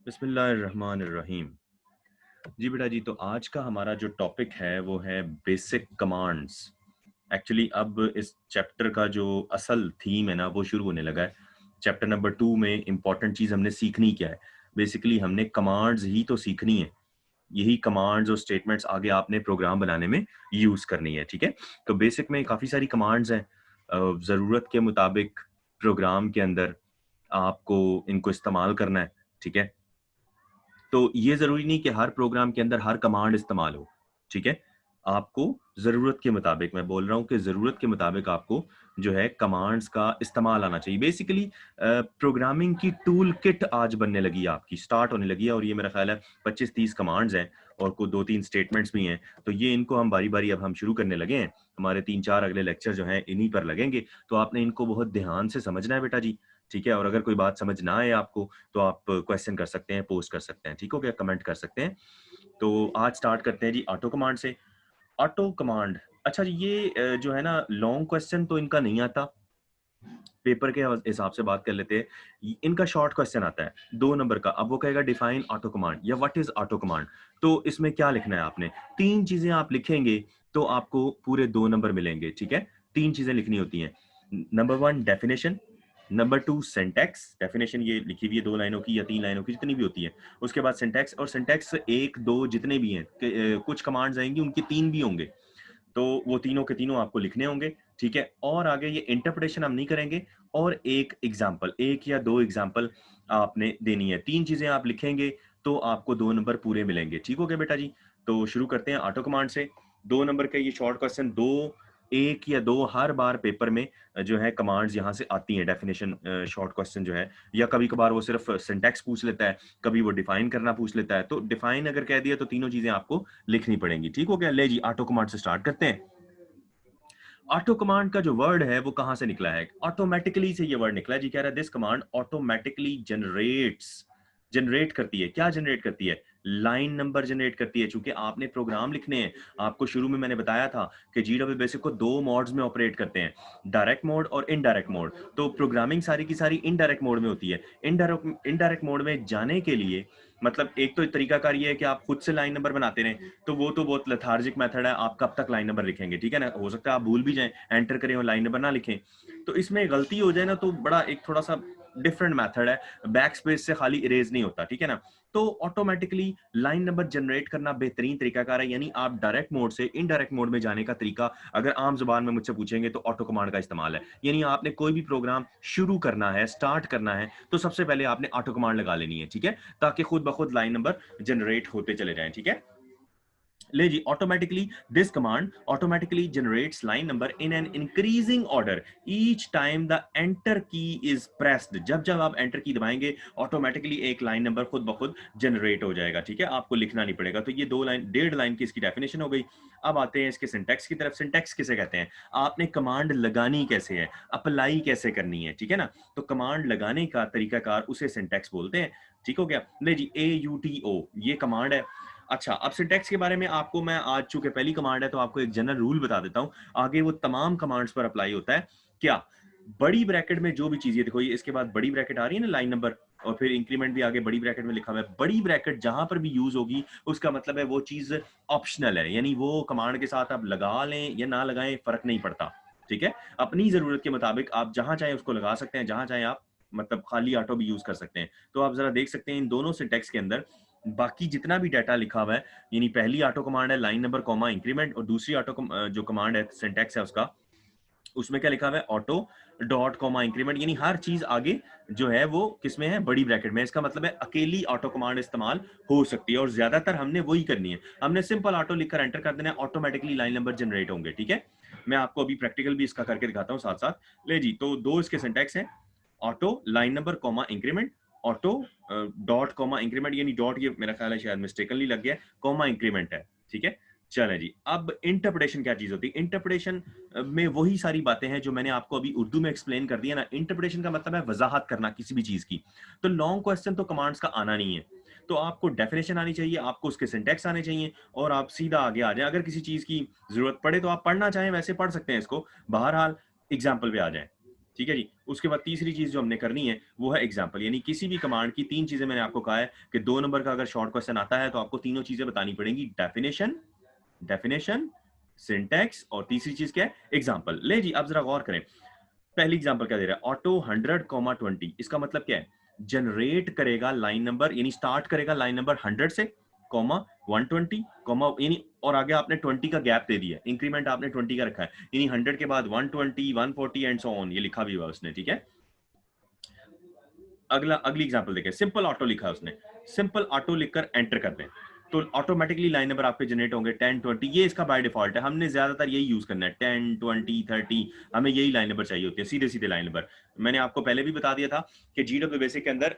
बिस्मिल्लाहिर्रहमानिर्रहीम। जी बेटा जी, तो आज का हमारा जो टॉपिक है वो है बेसिक कमांड्स। एक्चुअली अब इस चैप्टर का जो असल थीम है ना वो शुरू होने लगा है। चैप्टर नंबर 2 में इम्पोर्टेंट चीज़ हमने सीखनी क्या है? बेसिकली हमने कमांड्स ही तो सीखनी है। यही कमांड्स और स्टेटमेंट्स आगे आपने प्रोग्राम बनाने में यूज़ करनी है, ठीक है? तो बेसिक में काफ़ी सारी कमांड्स हैं। ज़रूरत के मुताबिक प्रोग्राम के अंदर आपको इनको इस्तेमाल करना है, ठीक है? तो ये ज़रूरी नहीं कि हर प्रोग्राम के अंदर हर कमांड इस्तेमाल हो, ठीक है? आपको ज़रूरत के मुताबिक मैं बोल रहा हूँ कि ज़रूरत के मुताबिक आपको जो है कमांड्स का इस्तेमाल आना चाहिए। बेसिकली प्रोग्रामिंग की टूल किट आज बनने लगी है आपकी, स्टार्ट होने लगी है और ये मेरा ख़्याल है 25-30 कमांड्स हैं और को 2-3 स्टेटमेंट्स भी हैं। तो ये इनको हम बारी-बारी अब हम शुरू करने लगे हैं। हमारे 3-4 अगले लेक्चर जो हैं इन्हीं पर लगेंगे। तो आपने इनको बहुत ध्यान से समझना है बेटा जी, ठीक है? और अगर कोई बात समझ ना आए आपको तो आप क्वेश्चन कर सकते हैं, पोस्ट कर सकते हैं, ठीक हो गया? कमेंट कर सकते हैं। तो आज स्टार्ट करते हैं जी ऑटो कमांड से। ऑटो कमांड, अच्छा जी ये जो है ना लॉन्ग क्वेश्चन तो इनका नहीं आता, पेपर के हिसाब से बात कर लेते हैं। इनका शॉर्ट क्वेश्चन आता है 2 नंबर का। अब वो कहेगा डिफाइन ऑटो कमांड या व्हाट इज़ ऑटो कमांड? तो इसमें क्या लिखना है आपने? 3 चीज़ें आप लिखेंगे तो आपको पूरे 2 नंबर मिलेंगे, ठीक है? 3 चीज़ें लिखनी होती हैं। Number 1 definition, number 2 syntax. Definition ये लिखी हुई है 2 लाइनों की या 3 लाइनों की जितनी भी होती है। उसके बाद सिंटैक्स, और सिंटैक्स 1, 2 जितने भी हैं कुछ कमांड्स आएँगी उनके 3 भी होंगे। तो वो तीनों के तीनों आपको लिखने होंगे, ठीक है? और आगे ये इंटरप्रिटेशन हम नहीं करेंगे और एक एग्ज़ाम्पल, 1 या 2 एग्ज़ाम्पल आपने देनी है। 3 चीज़ें आप लिखेंगे तो आपको 2 नंबर पूरे मिलेंगे। ठीक हो गया बेटा जी? तो शुरू करते हैं ऑटो कमांड से। 2 नंबर का ये शॉर्ट क्वेश्चन 2, 1 या 2 हर बार पेपर में जो है कमांड्स यहाँ से आती हैं, डेफिनिशन शॉर्ट क्वेश्चन जो है, या कभी-कभार वो सिर्फ़ सिंटैक्स पूछ लेता है, कभी वो डिफाइन करना पूछ लेता है। तो डिफाइन अगर कह दिया तो तीनों चीज़ें आपको लिखनी पड़ेंगी। ठीक हो गया? ले जी ऑटो कमांड से स्टार्ट करते हैं। ऑटो कमांड का जो वर्ड है वो कहां से निकला है? ऑटोमेटिकली से ये वर्ड निकला है जी। कह रहा है this command automatically generates, generate करती है। क्या जनरेट करती है? लाइन नंबर जनरेट करती है। चूंकि आपने प्रोग्राम लिखने हैं, आपको शुरू में मैंने बताया था कि जीडब्ल्यू बेसिक को 2 मोड्स में ऑपरेट करते हैं, डायरेक्ट मोड और इनडायरेक्ट मोड। तो प्रोग्रामिंग सारी की सारी इनडायरेक्ट मोड में होती है। इनडायरेक्ट मोड में जाने के लिए मतलब एक तो तरीकाकार ये है कि आप खुद से लाइन नंबर बनाते रहें, तो वो तो बहुत लेथार्जिक मेथड है। आप कब तक लाइन नंबर लिखेंगे, ठीक है ना? हो सकता है आप भूल भी जाएं, एंटर करें और लाइन नंबर ना लिखें। तो इसमें गलती हो जाए ना तो बड़ा एक थोड़ा सा डिफरेंट मेथड है, बैक स्पेस से खाली इरेज नहीं होता, ठीक है ना? तो ऑटोमेटिकली लाइन नंबर जनरेट करना बेहतरीन तरीकाकार है। यानी आप डायरेक्ट मोड से इनडायरेक्ट मोड में जाने का तरीका अगर आम जुबान में मुझसे पूछेंगे तो ऑटो कमांड का इस्तेमाल है। यानी आपने कोई भी प्रोग्राम शुरू करना है, स्टार्ट करना है, तो सबसे पहले आपने ऑटो कमांड लगा लेनी है, ठीक है? ताकि खुद ब खुद लाइन नंबर जनरेट होते चले जाएं, ठीक है? ले जी automatically, this command automatically generates line number in an increasing order each time the enter key is pressed. जब जब आप एंटर की दबाएंगे ऑटोमेटिकली एक लाइन नंबर खुद ब खुद जनरेट हो जाएगा, ठीक है? आपको लिखना नहीं पड़ेगा। तो ये 2 लाइन, 1.5 लाइन की इसकी डेफिनेशन हो गई। अब आते हैं इसके सिंटैक्स की तरफ। सिंटैक्स किसे कहते हैं? आपने कमांड लगानी कैसे है, अप्लाई कैसे करनी है, ठीक है ना? तो कमांड लगाने का तरीकाकार उसे सिंटैक्स बोलते हैं। ठीक हो गया? ले जी AUTO ये कमांड है। अच्छा, अब सिंटैक्स के बारे में आपको मैं, आज चूँकि पहली कमांड है तो आपको एक जनरल रूल बता देता हूँ। आगे वो तमाम कमांड्स पर अप्लाई होता है। क्या? बड़ी ब्रैकेट में जो भी चीज़, ये देखो ये इसके बाद बड़ी ब्रैकेट आ रही है ना लाइन नंबर, और फिर इंक्रीमेंट भी आगे बड़ी ब्रैकेट में लिखा हुआ है। बड़ी ब्रैकेट जहाँ पर भी यूज़ होगी उसका मतलब है वो चीज़ ऑप्शनल है। यानी वो कमांड के साथ आप लगा लें या ना लगाएँ फ़र्क नहीं पड़ता। ठीक है? अपनी ज़रूरत के मुताबिक आप जहाँ चाहें उसको लगा सकते हैं, जहाँ चाहें आप मतलब खाली ऑटो भी यूज़ कर सकते हैं। तो आप ज़रा देख सकते हैं इन दोनों सिंटैक्स के अंदर बाकी जितना भी डाटा लिखा हुआ है, यानी पहली ऑटो कमांड है लाइन नंबर कॉमा इंक्रीमेंट, और दूसरी जो कमांड है सिंटैक्स है उसका, उसमें क्या लिखा हुआ है? Auto dot comma increment. यानी हर चीज आगे जो है वो किसमें है? बड़ी ब्रैकेट में। इसका मतलब है अकेली ऑटो कमांड इस्तेमाल हो सकती है और ज्यादातर हमने वही करनी है। हमने सिंपल ऑटो लिखकर एंटर कर देना है, ऑटोमेटिकली लाइन नंबर जनरेट होंगे, ठीक है? मैं आपको अभी प्रैक्टिकल भी इसका करके दिखाता हूँ साथ साथ। ले जी, तो 2 इसके सिंटैक्स हैं, auto line number comma increment, auto dot comma increment. यानी डॉट ये मेरा ख्याल है शायद मिस्टेकनली लग गया है, कॉमा इंक्रीमेंट है, ठीक है? चलें जी, अब इंटरप्रिटेशन क्या चीज होती है? इंटरप्रिटेशन में वही सारी बातें हैं जो मैंने आपको अभी उर्दू में एक्सप्लेन कर दिया ना। इंटरप्रिटेशन का मतलब है वजाहत करना किसी भी चीज की। तो लॉन्ग क्वेश्चन तो कमांड्स का आना नहीं है, तो आपको डेफिनेशन आनी चाहिए, आपको उसके सिंटैक्स आने चाहिए और आप सीधा आगे आ जाए। अगर किसी चीज की जरूरत पड़े तो आप पढ़ना चाहें वैसे पढ़ सकते हैं इसको, बहरहाल एग्जाम्पल पे आ जाए। ठीक है जी। उसके बाद तीसरी चीज जो हमने करनी है वो है एग्जाम्पल, यानी किसी भी कमांड की तीन चीजें मैंने आपको कहा है कि 2 नंबर का अगर शॉर्ट क्वेश्चन आता है तो आपको तीनों चीजें बतानी पड़ेंगी, डेफिनेशन, डेफिनेशन, सिंटैक्स और तीसरी चीज क्या है, एग्जाम्पल। ले जी अब जरा गौर करें, पहली एग्जांपल क्या दे रहा है, ऑटो 100, 20, इसका मतलब क्या है, जनरेट करेगा लाइन नंबर, यानी स्टार्ट करेगा लाइन नंबर 100 से, कॉमा 120, कॉमा यानी और आगे आपने 20 का गैप दे दिया, इंक्रीमेंट आपने 20 का रखा है, यानी 100 के बाद 120, 140 एंड सो ऑन, ये लिखा भी हुआ उसने, ठीक है। अगली एग्जांपल देखें, सिंपल ऑटो लिखा है उसने, सिंपल ऑटो लिखकर एंटर कर दें तो ऑटोमेटिकली लाइन नंबर आपके जनरेट होंगे 10, 20, ये इसका बाय डिफॉल्ट है, हमने ज्यादातर यही यूज करना है, 10, 20, 30, हमें यही लाइन नंबर चाहिए होती है, सीधे सीधे लाइन नंबर। मैंने आपको पहले भी बता दिया था कि जीडब्ल्यू बेसिक के अंदर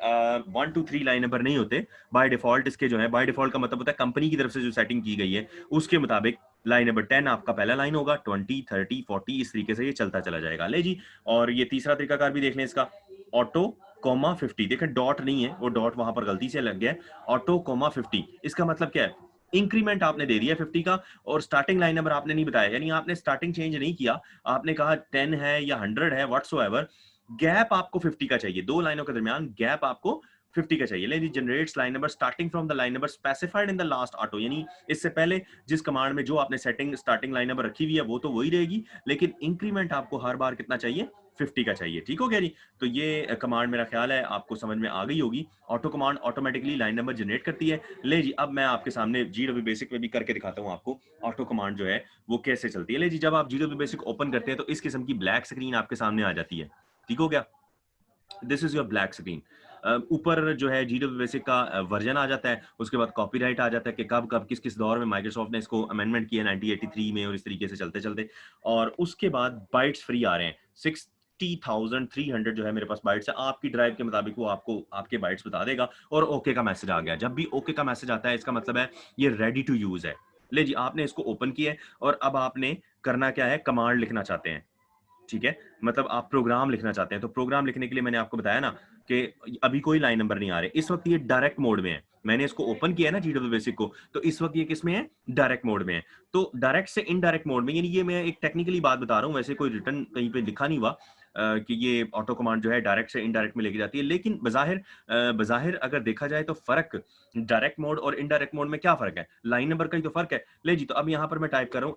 1 2 3 लाइन नंबर नहीं होते, बाय डिफॉल्ट इसके जो है, बाय डिफॉल्ट का मतलब होता है कंपनी की तरफ से जो सेटिंग की गई है उसके मुताबिक लाइन नंबर 10 आपका पहला लाइन होगा, 20, 30, 40 इस तरीके से ये चलता चला जाएगा। ले जी, और ये तीसरा तरीकाकार भी देख लें इसका, ऑटो कॉमा 50, देखें डॉट नहीं है, वो डॉट वहां पर गलती से लग गया है, ऑटो कॉमा 50, इसका मतलब क्या है, इंक्रीमेंट आपने दे दिया 50 का और स्टार्टिंग लाइन नंबर आपने नहीं बताया, यानी आपने स्टार्टिंग चेंज नहीं किया, आपने कहा 10 है या 100 है, व्हाट्सोएवर, गैप आपको 50 का चाहिए, दो लाइनों के दरमियान गैप आपको 50 का चाहिए। लेकिन generates line number starting from the line number specified in the last auto, यानी इससे पहले जिस कमांड में जो आपने सेटिंग स्टार्टिंग लाइन नंबर रखी हुई है वो तो वही रहेगी, लेकिन इंक्रीमेंट आपको हर बार कितना चाहिए, 50 का चाहिए। ठीक हो गया जी। तो ये कमांड मेरा ख्याल है आपको समझ में आ गई होगी। Auto command automatically line number generate करती है। ले जी अब मैं आपके सामने जीडब्ल्यू बेसिक में भी करके दिखाता हूं आपको ऑटो कमांड जो है वो कैसे चलती है। ले जी जब आप जीडब्ल्यू बेसिक ओपन करते हैं तो इस किस्म की ब्लैक स्क्रीन आपके सामने आ जाती है। ठीक हो गया, this is your black screen. ऊपर जो है जीडब्ल्यू बेसिक का वर्जन आ जाता है, उसके बाद कॉपीराइट आ जाता है कि कब कब किस किस दौर में माइक्रोसॉफ्ट ने इसको अमेंडमेंट किया 1983 में और इस तरीके से चलते चलते, और उसके बाद बाइट्स फ्री आ रहे हैं 60,300 जो है मेरे पास बाइट्स है, आपकी ड्राइव के मुताबिक वो आपको आपके बाइट्स बता देगा। और ओके का मैसेज आ गया, जब भी ओके का मैसेज आता है इसका मतलब है ये रेडी टू यूज है। ले जी आपने इसको ओपन किया है और अब आपने करना क्या है, कमांड लिखना चाहते हैं, ठीक है, मतलब आप प्रोग्राम लिखना चाहते हैं, तो प्रोग्राम लिखने के लिए मैंने आपको बताया ना कि अभी कोई लाइन नंबर नहीं आ रहे, इस वक्त ये डायरेक्ट मोड में है, मैंने इसको ओपन किया है ना जीडब्ल्यू बेसिक को, तो इस वक्त ये किस में है, डायरेक्ट मोड में है। तो डायरेक्ट से इनडायरेक्ट मोड में, यानी ये मैं एक टेक्निकली बात बता रहा हूं, वैसे कोई रिटर्न कहीं पे लिखा नहीं हुआ कि ये ऑटो कमांड जो है डायरेक्ट से इनडायरेक्ट में लेके जाती है, लेकिन बजाहिर अगर देखा जाए तो फर्क डायरेक्ट मोड और इनडायरेक्ट मोड में क्या फर्क है, लाइन नंबर का ही तो फर्क है। ले जी तो अब यहां पर मैं टाइप कर रहा हूं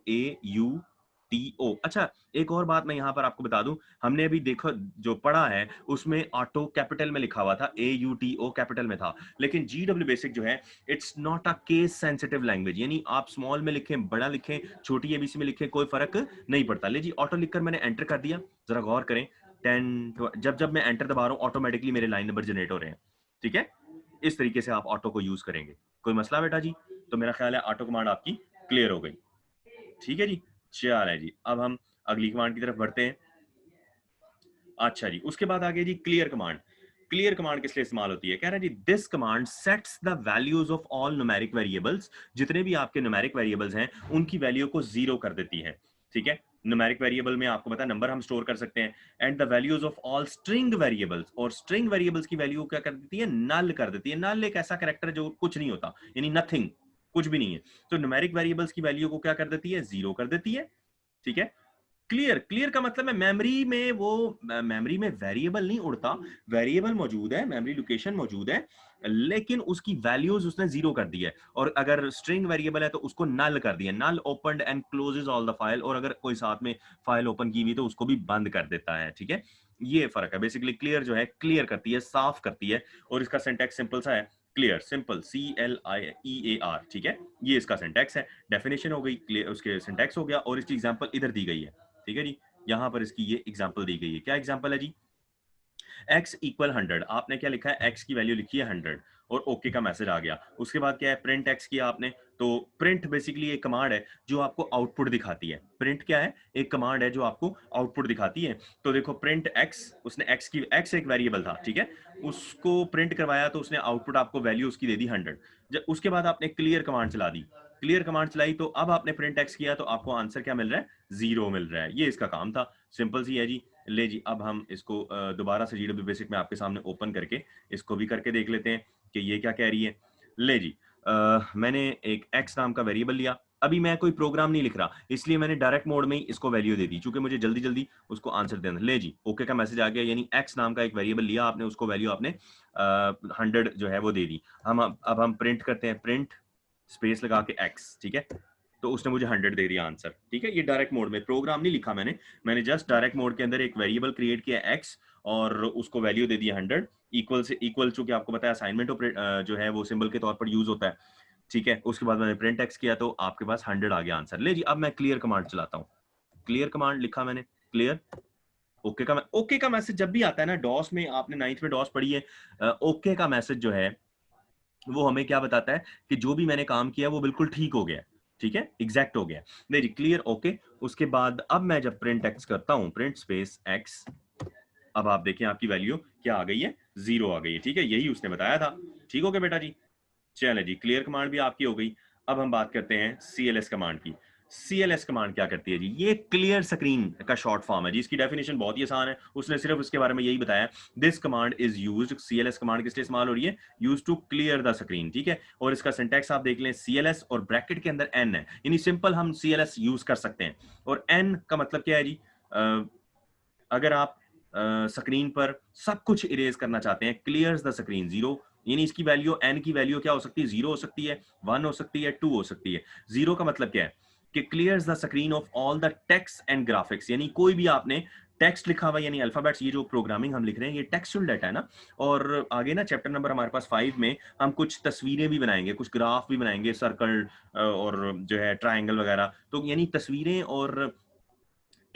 AUTO। अच्छा, एक और बात मैं यहां पर आपको बता दूं, हमने अभी देखो जो पढ़ा है उसमें ऑटो कैपिटल में लिखा हुआ था, AUTO कैपिटल में था, लेकिन जीडब्ल्यू बेसिक जो है it's not a case sensitive language, यानी आप स्मॉल में लिखें, बड़ा लिखें, छोटी एबीसी में लिखें, कोई फर्क नहीं पड़ता। ले जी ऑटो लिखकर मैंने एंटर कर दिया, जरा गौर करें 10 जब जब मैं एंटर दबा रहा हूं ऑटोमेटिकली मेरे लाइन नंबर जनरेट हो रहे हैं। ठीक है, इस तरीके से आप ऑटो को यूज करेंगे। कोई मसला बेटा जी? तो मेरा ख्याल है ऑटो कमांड आपकी क्लियर हो गई। ठीक है जी, चल है जी, अब हम अगली कमांड की तरफ बढ़ते हैं। अच्छा जी, उसके बाद आगे जी क्लियर कमांड। क्लियर कमांड किस लिए इस्तेमाल होती है, कह रहा है जी this command sets the values of all numeric variables, जितने भी आपके न्यूमेरिक वेरिएबल्स हैं उनकी वैल्यू को जीरो कर देती है। ठीक है, न्यूमेरिक वेरिएबल में आपको पता है नंबर हम स्टोर कर सकते हैं, and the values of all string variables, और स्ट्रिंग वेरिएबल्स की वैल्यू क्या कर देती है, नल कर देती है। नल एक ऐसा कैरेक्टर जो कुछ नहीं होता, यानी नथिंग, कुछ भी नहीं है, तो न्यूमेरिक वेरिएबल्स की वैल्यू को क्या कर देती है, जीरो कर देती है। ठीक है, क्लियर, क्लियर का मतलब है मेमोरी में वो मेमोरी में वेरिएबल नहीं उड़ता, वेरिएबल मौजूद है, मेमोरी लोकेशन मौजूद है, लेकिन उसकी वैल्यूज उसने जीरो कर दी है, और अगर स्ट्रिंग वेरिएबल है तो उसको नल कर दिया, null opened and closes all the file, और अगर कोई साथ में फाइल ओपन की हुई तो उसको भी बंद कर देता है। ठीक है, ये फर्क है, बेसिकली क्लियर जो है क्लियर करती है, साफ करती है, और इसका सिंटैक्स सिंपल सा है, क्लियर, सिंपल, CLIEAR। ठीक है, ये इसका सिंटैक्स है। डेफिनेशन हो गई, क्लियर उसके सिंटैक्स हो गया, और इसकी एग्जांपल इधर दी गई है। ठीक है जी, यहां पर इसकी ये एग्जांपल दी गई है, क्या एग्जांपल है जी, x इक्वल 100, आपने क्या लिखा है, x की वैल्यू लिखी है 100 और ओके का मैसेज आ गया। उसके बाद क्या है, प्रिंट x किया आपने, तो प्रिंट बेसिकली एक कमांड है जो आपको आउटपुट दिखाती है। प्रिंट क्या है, एक कमांड है जो आपको आउटपुट दिखाती है। तो देखो प्रिंट x, उसने x एक वेरिएबल था, ठीक है, उसको प्रिंट करवाया तो उसने आउटपुट आपको वैल्यू उसकी दे दी 100। जब उसके बाद आपने क्लियर कमांड चला दी, क्लियर कमांड चलाई तो अब आपने प्रिंट x किया तो आपको आंसर क्या मिल रहा है, जीरो मिल रहा है। ये इसका काम था, सिंपल सी है जी। ले जी अब हम इसको दोबारा से जीडब्ल्यू बेसिक में आपके सामने ओपन करके इसको भी करके देख लेते हैं कि ये क्या कह रही है। ले जी मैंने एक x नाम का वेरिएबल लिया, अभी मैं कोई प्रोग्राम नहीं लिख रहा, इसलिए मैंने डायरेक्ट मोड में ही इसको वैल्यू दे दी, क्योंकि मुझे जल्दी जल्दी उसको आंसर देना। ले जी, ओके का मैसेज आ गया, यानी एक्स नाम का एक वेरिएबल लिया आपने, उसको वैल्यू आपने 100 जो है वो दे दी। अब हम प्रिंट करते हैं, प्रिंट स्पेस लगा के एक्स, ठीक है, तो उसने मुझे 100 दे दिया आंसर, ठीक है। ये डायरेक्ट मोड में, प्रोग्राम नहीं लिखा मैंने जस्ट डायरेक्ट मोड के अंदर एक वेरिएबल क्रिएट किया एक्स और उसको वैल्यू दे दिया 100, इक्वल से इक्वल, चूंकि आपको पता है असाइनमेंट जो है वो सिंबल के तौर पर यूज होता है, ठीक है। उसके बाद मैंने प्रिंट एक्स किया तो आपके पास 100 आ गया आंसर। ले जी, अब मैं क्लियर कमांड चलाता हूँ, क्लियर कमांड लिखा मैंने, क्लियर ओके का मैसेज जब भी आता है ना, डॉस में आपने 9th में डॉस पढ़ी है, ओके का मैसेज जो है वो हमें क्या बताता है कि जो भी मैंने काम किया वो बिल्कुल ठीक हो गया, ठीक है, एग्जैक्ट हो गया। नहीं जी, क्लियर ओके। उसके बाद अब मैं जब प्रिंट एक्स करता हूं, प्रिंट स्पेस एक्स, अब आप देखें आपकी वैल्यू क्या आ गई है, 0 आ गई है, ठीक है, यही उसने बताया था। ठीक हो गया बेटा जी, चले जी, क्लियर कमांड भी आपकी हो गई। अब हम बात करते हैं CLS कमांड की। CLS कमांड क्या करती है जी? ये क्लियर स्क्रीन का शॉर्ट फॉर्म है जी, इसकी डेफिनेशन बहुत ही आसान है, उसने सिर्फ उसके बारे में यही बताया, this command is used, CLS command किस लिए इस्तेमाल हो रही है? Used to clear the screen, ठीक है। और इसका सिंटैक्स आप देख लें, CLS और ब्रैकेट के अंदर N है, यानी सिंपल हम CLS यूज कर सकते हैं। और N का मतलब क्या है जी? अगर आप स्क्रीन पर सब कुछ इरेज करना चाहते हैं, क्लियर्स द स्क्रीन, 0, यानी इसकी वैल्यू एन की वैल्यू क्या हो सकती है? 0 हो सकती है, 1 हो सकती है, 2 हो सकती है। 0 का मतलब क्या है? कि clears the screen of all the text and graphics, यानी कोई भी आपने टेक्स्ट लिखा हुआ, यानी अल्फाबेट्स, ये जो प्रोग्रामिंग हम लिख रहे हैं ये टेक्सचुअल डाटा है ना। और आगे ना चैप्टर नंबर हमारे पास 5 में हम कुछ तस्वीरें भी बनाएंगे, कुछ ग्राफ भी बनाएंगे, सर्कल और जो है ट्राइंगल वगैरह, तो यानी तस्वीरें और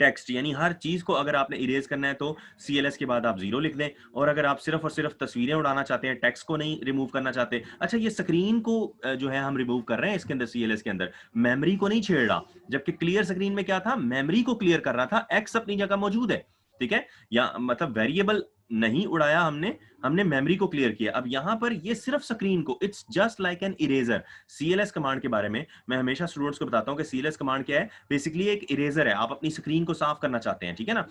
टेक्स्ट, यानी हर चीज को अगर आपने इरेज करना है तो CLS के बाद आप 0 लिख दें। और अगर आप सिर्फ और सिर्फ तस्वीरें उड़ाना चाहते हैं, टेक्स्ट को नहीं रिमूव करना चाहते, अच्छा ये स्क्रीन को जो है हम रिमूव कर रहे हैं इसके अंदर, CLS के अंदर मेमोरी को नहीं छेड़ रहा, जबकि क्लियर स्क्रीन में क्या था? मेमोरी को क्लियर कर रहा था, एक्स अपनी जगह मौजूद है, ठीक है, या मतलब वेरिएबल नहीं उड़ाया हमने, हमने मेमोरी को क्लियर किया। अब यहां पर ये सिर्फ स्क्रीन को, it's just like an eraser. CLS command के बारे में मैं हमेशा स्टूडेंट्स को बताता हूं कि CLS कमांड क्या है, बेसिकली एक इरेजर है। आप अपनी स्क्रीन को साफ करना चाहते हैं, ठीक है ना,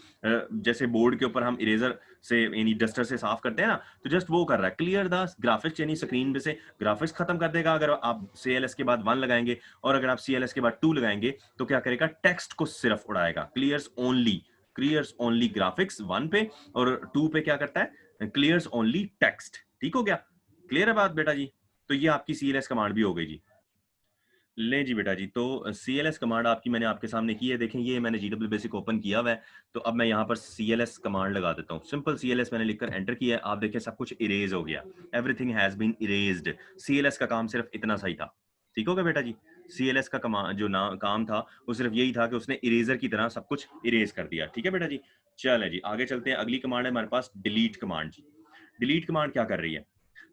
जैसे बोर्ड के ऊपर हम इरेजर से यानी डस्टर से साफ करते हैं ना, तो जस्ट वो कर रहा है, क्लियर द ग्राफिक्स, यानी स्क्रीन पे से ग्राफिक्स खत्म कर देगा अगर आप CLS के बाद 1 लगाएंगे, और अगर आप CLS के बाद 2 लगाएंगे तो क्या करेगा? टेक्स्ट को सिर्फ उड़ाएगा, क्लियर्स ओनली ग्राफिक्स 1 पे, और 2 पे क्या करता है? Clears only text. ठीक हो गया, क्लियर है बात बेटा जी? तो ये आपकी CLS कमांड भी हो गई जी। ले जी बेटा जी, तो CLS कमांड आपकी मैंने आपके सामने की है, देखें ये मैंने GW बेसिक ओपन किया हुआ है, तो अब मैं यहाँ पर CLS कमांड लगा देता हूँ, सिंपल CLS मैंने लिखकर एंटर किया है, आप देखें सब कुछ इरेज हो गया, everything has been erased. CLS का काम सिर्फ इतना सही था, ठीक होगा बेटा जी? CLS का जो काम था वो सिर्फ यही था कि उसने इरेजर की तरह सब कुछ इरेज कर दिया, ठीक है बेटा जी? चले जी, आगे चलते हैं, अगली कमांड है हमारे पास डिलीट कमांड जी। डिलीट कमांड क्या कर रही है?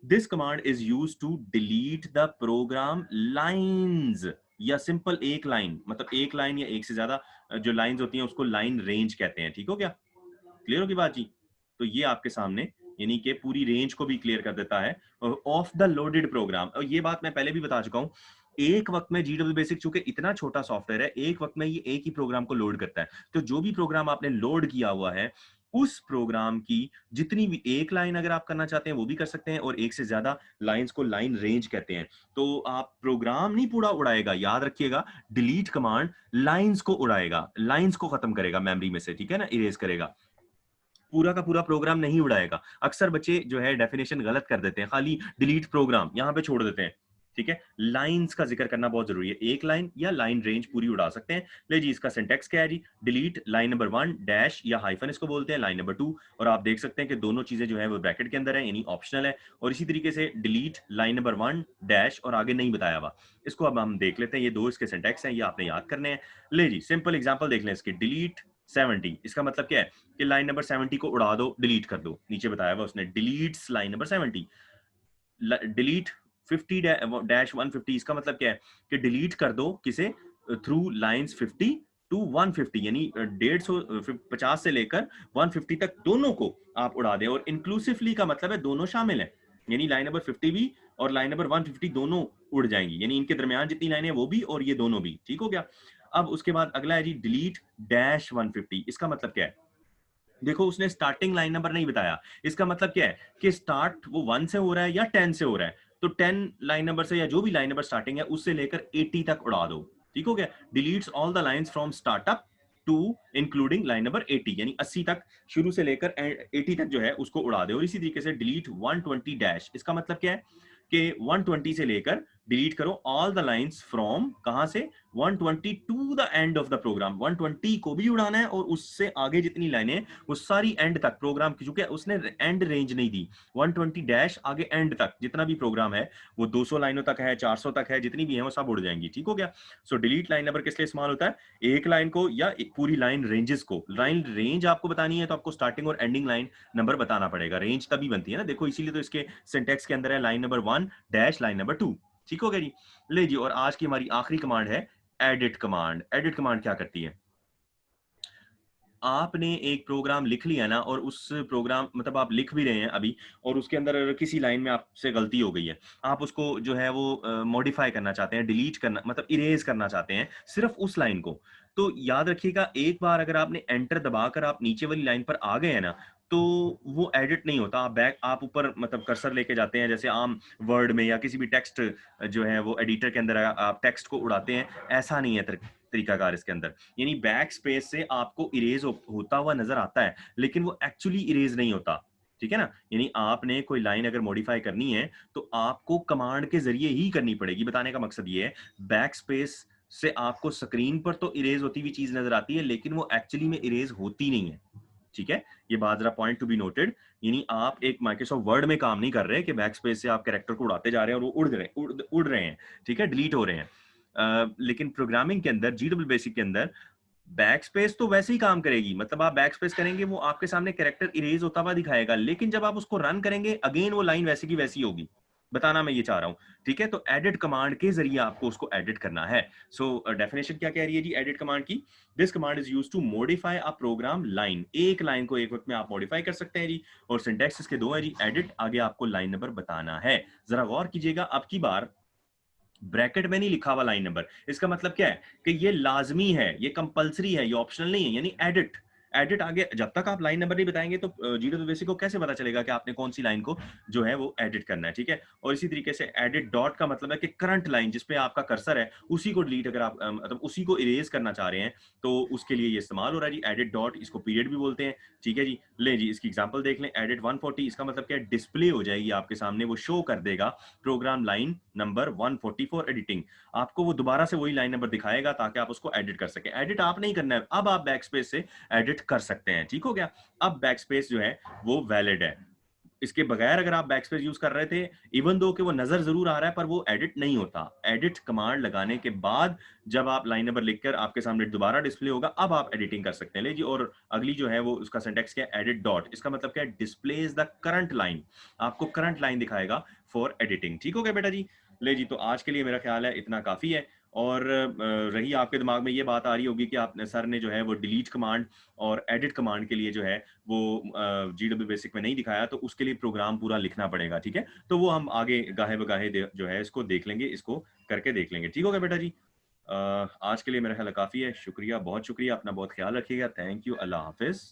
This command is used to delete the program lines, या सिंपल एक लाइन, मतलब एक लाइन या एक से ज्यादा जो लाइंस होती हैं उसको लाइन रेंज कहते हैं, ठीक हो गया? क्लियर होगी बात जी? तो ये आपके सामने यानी कि पूरी रेंज को भी क्लियर कर देता है ऑफ द लोडेड प्रोग्राम। और ये बात मैं पहले भी बता चुका हूं, एक वक्त में GW बेसिक चूंकि इतना छोटा सॉफ्टवेयर है, एक वक्त में ये एक ही प्रोग्राम को लोड करता है, तो जो भी प्रोग्राम आपने लोड किया हुआ है उस प्रोग्राम की जितनी भी, एक लाइन अगर आप करना चाहते हैं वो भी कर सकते हैं, और एक से ज्यादा लाइंस को लाइन रेंज कहते हैं। तो आप प्रोग्राम नहीं पूरा उड़ाएगा, याद रखिएगा, डिलीट कमांड लाइंस को उड़ाएगा, लाइंस को खत्म करेगा मेमोरी में से, ठीक है ना, इरेज करेगा, पूरा का पूरा प्रोग्राम नहीं उड़ाएगा। अक्सर बच्चे जो है डेफिनेशन गलत कर देते हैं, खाली डिलीट प्रोग्राम यहां पे छोड़ देते हैं, ठीक है। लाइंस का जिक्र करना बहुत जरूरी है, एक लाइन या लाइन रेंज पूरी उड़ा सकते हैं। ले जी, इसका सिंटैक्स क्या है जी? डिलीट लाइन नंबर 1 डैश या हाइफन इसको बोलते हैं, लाइन नंबर 2, और आप देख सकते हैं कि दोनों चीजें जो है वो ब्रैकेट के अंदर है, यानी ऑप्शनल है। और इसी तरीके से डिलीट लाइन नंबर 1 डैश और आगे नहीं बताया हुआ, इसको अब हम देख लेते हैं, ये दो इसके सिंटैक्स हैं, ये आपने याद करने हैं। ले जी, सिंपल एग्जांपल देख लें इसके, डिलीट 70, इसका मतलब क्या है कि लाइन नंबर 70 को उड़ा दो, डिलीट कर दो, नीचे बताया हुआ उसने, deletes line number 70। Delete 50 dash 150, इसका मतलब क्या है कि डिलीट कर दो किसे? थ्रू लाइंस 50 टू 150, यानी 150 से लेकर 150 तक दोनों को आप उड़ा दें। और इंक्लूसिवली का मतलब है दोनों शामिल हैं, यानी लाइन नंबर 50 भी और लाइन नंबर 150 दोनों उड़ जाएंगी, यानी इनके दरमियान जितनी लाइनें वो भी और ये दोनों भी, ठीक हो गया? अब उसके बाद अगला है जी डिलीट डैश 150, इसका मतलब क्या है? देखो उसने स्टार्टिंग लाइन नंबर नहीं बताया, इसका मतलब क्या है कि स्टार्ट वो 1 से हो रहा है या 10 से हो रहा है, तो 10 लाइन नंबर से या जो भी लाइन नंबर स्टार्टिंग है उससे लेकर 80 तक उड़ा दो, ठीक हो गया। Deletes all the lines from startup to including line number 80, यानी 80 तक, शुरू से लेकर 80 तक जो है उसको उड़ा दे। और इसी तरीके से डिलीट 120 डैश, इसका मतलब क्या है कि 120 से लेकर डिलीट करो ऑल द लाइंस फ्रॉम, कहां से, 120 to the end of the program. 120 को भी उड़ाना है और उससे आगे जितनी लाइनें वो सारी एंड तक प्रोग्राम की, चूंकि उसने एंड रेंज नहीं दी, 120 डैश आगे एंड तक जितना भी प्रोग्राम है वो 200 लाइनों तक है, 400 तक है, जितनी भी है वो सब उड़ जाएंगी। ठीक हो गया। सो डिलीट लाइन नंबर किस लिए इस्तेमाल होता है, एक लाइन को या पूरी लाइन रेंजेस को। लाइन रेंज आपको बतानी है तो आपको स्टार्टिंग और एंडिंग लाइन नंबर बताना पड़ेगा, रेंज तभी बनती है ना, देखो इसीलिए तो इसके सिंटेक्स के अंदर है line number 1 dash line number 2। ठीक हो गया जी। ले जी, और आज की हमारी आखिरी कमांड है एडिट कमांड। एडिट कमांड क्या करती है, आपने एक प्रोग्राम लिख लिया ना, और उस प्रोग्राम मतलब आप लिख भी रहे हैं अभी, और उसके अंदर किसी लाइन में आपसे गलती हो गई है, आप उसको जो है वो मॉडिफाई करना चाहते हैं, डिलीट करना मतलब इरेज करना चाहते हैं सिर्फ उस लाइन को। तो याद रखिएगा, एक बार अगर आपने एंटर दबाकर आप नीचे वाली लाइन पर आ गए हैं ना, तो वो एडिट नहीं होता। आप ऊपर मतलब कर्सर लेके जाते हैं, जैसे आम वर्ड में या किसी भी टेक्स्ट जो है वो एडिटर के अंदर आप टेक्स्ट को उड़ाते हैं, ऐसा नहीं है तरीकाकार इसके अंदर। यानी बैक स्पेस से आपको इरेज होता हुआ नजर आता है, लेकिन वो एक्चुअली इरेज नहीं होता। ठीक है ना, यानी आपने कोई लाइन अगर मॉडिफाई करनी है तो आपको कमांड के जरिए ही करनी पड़ेगी। बताने का मकसद ये है, बैक स्पेस से आपको स्क्रीन पर तो इरेज होती हुई चीज नजर आती है, लेकिन वो एक्चुअली में इरेज होती नहीं है। ठीक है, ये बात जरा पॉइंट टू बी नोटेड। यानी आप एक माइक्रोसॉफ्ट वर्ड में काम नहीं कर रहे कि बैक स्पेस से आप कैरेक्टर को उड़ाते जा रहे हैं और वो उड़ रहे हैं, ठीक है, डिलीट हो रहे हैं। लेकिन प्रोग्रामिंग के अंदर, जीडब्ल्यू बेसिक के अंदर बैक स्पेस तो वैसे ही काम करेगी। मतलब आप बैक स्पेस करेंगे, वो आपके सामने कैरेक्टर इरेज होता हुआ दिखाएगा, लेकिन जब आप उसको रन करेंगे अगेन वो लाइन वैसी की वैसी होगी। बताना मैं ये चाह रहा हूं। ठीक है, तो एडिट कमांड के जरिए आपको उसको एडिट करना है। सो डेफिनेशन क्या कह रही है जी एडिट कमांड की, this command is used to modify a program line. एक लाइन को एक वक्त में आप मॉडिफाई कर सकते हैं जी। और सिंटैक्स इसके दो है जी, एडिट आगे आपको लाइन नंबर बताना है। जरा गौर कीजिएगा, अब की बार ब्रैकेट में नहीं लिखा हुआ लाइन नंबर, इसका मतलब क्या है कि ये लाजमी है, ये कंपलसरी है, ये ऑप्शनल नहीं है। यानी एडिट, एडिट आगे जब तक आप लाइन नंबर नहीं बताएंगे तो जीडब्ल्यू बेसिक को कैसे पता चलेगा कि आपने कौन सी लाइन को जो है वो एडिट करना है। ठीक है, और इसी तरीके से एडिट डॉट का मतलब है कि करंट लाइन जिस पे आपका कर्सर है उसी को डिलीट, अगर आप मतलब उसी को इरेज करना चाह रहे हैं तो उसके लिए ये इस्तेमाल हो रहा है जी एडिट डॉट। इसको पीरियड भी बोलते हैं। ठीक है जी, ले जी इसकी एग्जांपल देख लें। एडिट 140, इसका मतलब क्या है, डिस्प्ले हो जाएगी आपके सामने, वो शो कर देगा program line number 140 for editing. आपको वो दोबारा से वही लाइन नंबर दिखाएगा ताकि आप उसको एडिट कर सके। एडिट आप नहीं करना है, अब आप बैक स्पेस से एडिट कर सकते हैं। ठीक हो गया, अब बैक स्पेस जो है वो वैलिड है। इसके बगैर अगर आप बैक स्पेस यूज कर रहे थे, इवन दो कि वो नजर जरूर आ रहा है पर वो एडिट नहीं होता। एडिट कमांड लगाने के बाद जब आप लाइन नंबर लिखकर आपके सामने दोबारा डिस्प्ले होगा, अब आप एडिटिंग कर सकते हैं। ले जी, और अगली जो है वो उसका सिंटैक्स क्या है, एडिट डॉट, इसका मतलब क्या है, डिस्प्लेज द करंट लाइन, आपको करंट लाइन दिखाएगा फॉर एडिटिंग। ठीक हो गया बेटा जी। ले जी, तो आज के लिए मेरा ख्याल है इतना काफी है। और रही आपके दिमाग में ये बात आ रही होगी कि आपने सर ने जो है वो डिलीट कमांड और एडिट कमांड के लिए जो है वो जीडब्ल्यू बेसिक में नहीं दिखाया, तो उसके लिए प्रोग्राम पूरा लिखना पड़ेगा। ठीक है, तो वो हम आगे गाहे बगाहे जो है इसको देख लेंगे, इसको करके देख लेंगे। ठीक हो गया बेटा जी। आज के लिए मेरा ख्याल काफी है। शुक्रिया, बहुत शुक्रिया, अपना बहुत ख्याल रखिएगा। Thank you, Allah Hafiz.